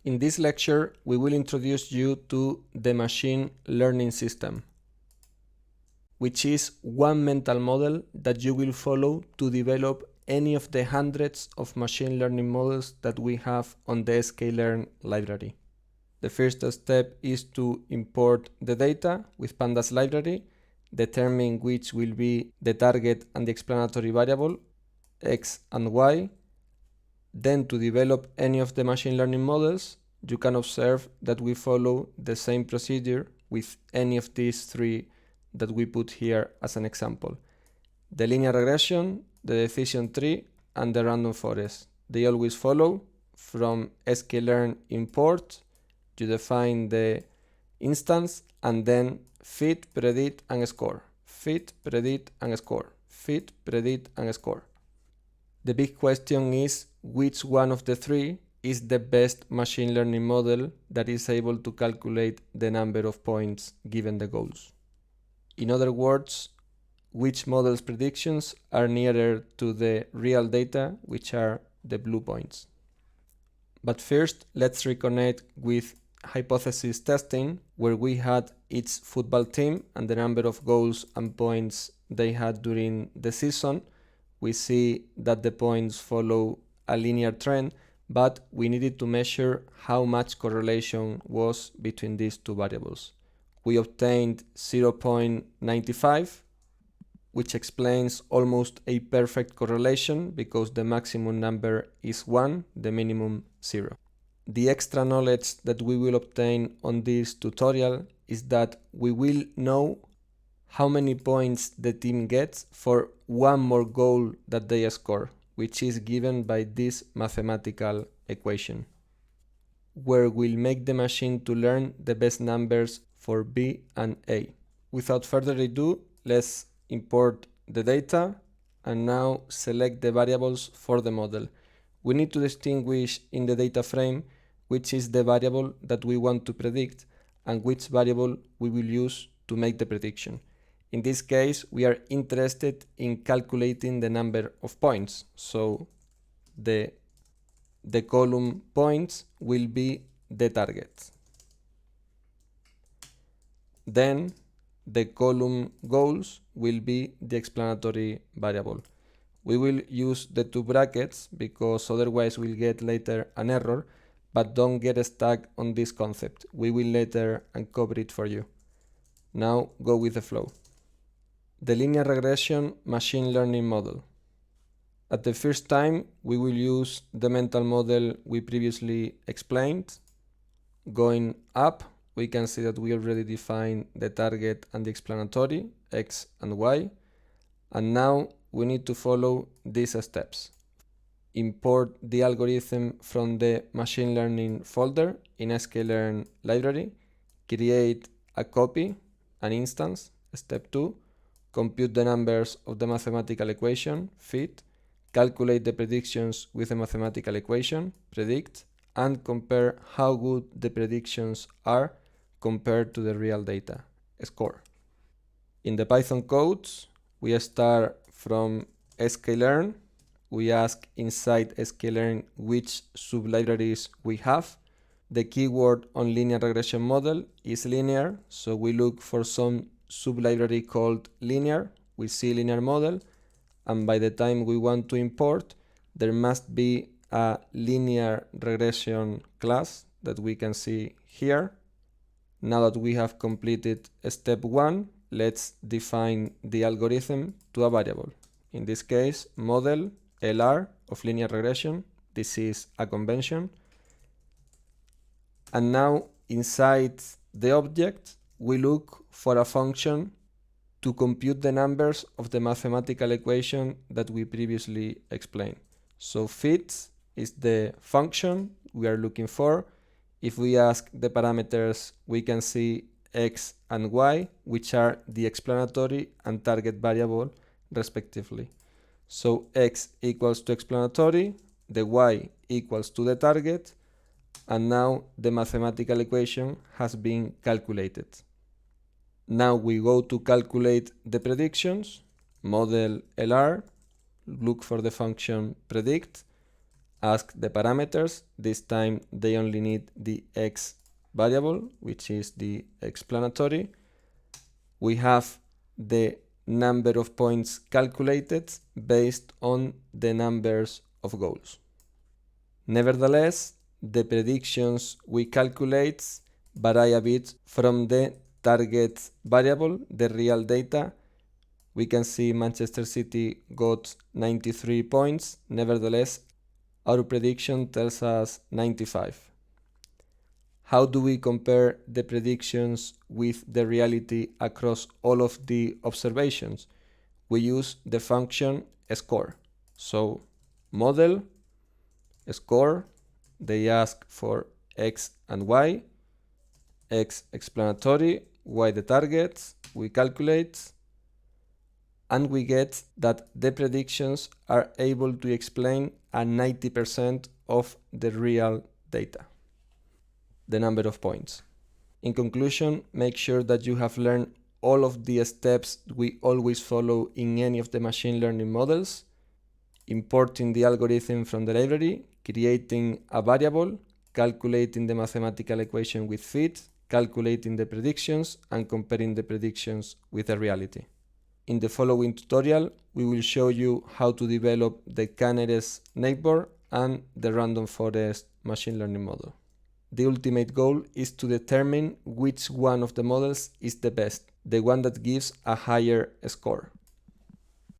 In this lecture, we will introduce you to the machine learning system, which is one mental model that you will follow to develop any of the hundreds of machine learning models that we have on the Scikit-Learn library. The first step is to import the data with pandas library, determine which will be the target and the explanatory variable, x and y. Then to develop any of the machine learning models, you can observe that we follow the same procedure with any of these three that we put here as an example. The linear regression, the decision tree, and the random forest. They always follow from Scikit-Learn import, you define the instance, and then fit, predict, and score. Fit, predict, and score. Fit, predict, and score. The big question is which one of the three is the best machine learning model that is able to calculate the number of points given the goals. In other words, which model's predictions are nearer to the real data, which are the blue points. But first, let's reconnect with hypothesis testing, where we had each football team and the number of goals and points they had during the season. We see that the points follow a linear trend, but we needed to measure how much correlation was between these two variables. We obtained 0.95, which explains almost a perfect correlation because the maximum number is 1, the minimum 0. The extra knowledge that we will obtain on this tutorial is that we will know how many points the team gets for one more goal that they score, which is given by this mathematical equation, where we'll make the machine to learn the best numbers for B and A. Without further ado, let's import the data and now select the variables for the model. We need to distinguish in the data frame which is the variable that we want to predict and which variable we will use to make the prediction. In this case, we are interested in calculating the number of points. So the column points will be the target. Then the column goals will be the explanatory variable. We will use the two brackets because otherwise we'll get later an error, but don't get stuck on this concept. We will later uncover it for you. Now go with the flow. The linear regression machine learning model. At the first time, we will use the mental model we previously explained. Going up, we can see that we already defined the target and the explanatory, x and y. And now we need to follow these steps. Import the algorithm from the machine learning folder in Scikit-Learn library. Create a copy, an instance. Step 2. Compute the numbers of the mathematical equation, fit. Calculate the predictions with the mathematical equation, predict. And compare how good the predictions are compared to the real data, score. In the Python codes, we start from Scikit-Learn. We ask inside Scikit-Learn which sublibraries we have. The keyword on linear regression model is linear, so we look for some sublibrary called linear. We see linear model, and by the time we want to import, there must be a linear regression class that we can see here. Now that we have completed step 1, let's define the algorithm to a variable. In this case, model LR of linear regression. This is a convention. And now inside the object, we look for a function to compute the numbers of the mathematical equation that we previously explained. So fit is the function we are looking for. If we ask the parameters, we can see x and y, which are the explanatory and target variable respectively. So x equals to explanatory, the y equals to the target, and now the mathematical equation has been calculated. Now we go to calculate the predictions, model LR, look for the function predict, ask the parameters. This time they only need the x variable, which is the explanatory. We have the number of points calculated based on the numbers of goals. Nevertheless, the predictions we calculate vary a bit from the target variable, the real data. We can see Manchester City got 93 points. Nevertheless, our prediction tells us 95. How do we compare the predictions with the reality across all of the observations? We use the function score. So model, score, they ask for x and y, x explanatory, y the targets, we calculate, and we get that the predictions are able to explain a 90% of the real data, the number of points. In conclusion, make sure that you have learned all of the steps we always follow in any of the machine learning models: importing the algorithm from the library, creating a variable, calculating the mathematical equation with fit, calculating the predictions, and comparing the predictions with the reality. In the following tutorial, we will show you how to develop the K-nearest neighbor and the random forest machine learning model. The ultimate goal is to determine which one of the models is the best, the one that gives a higher score.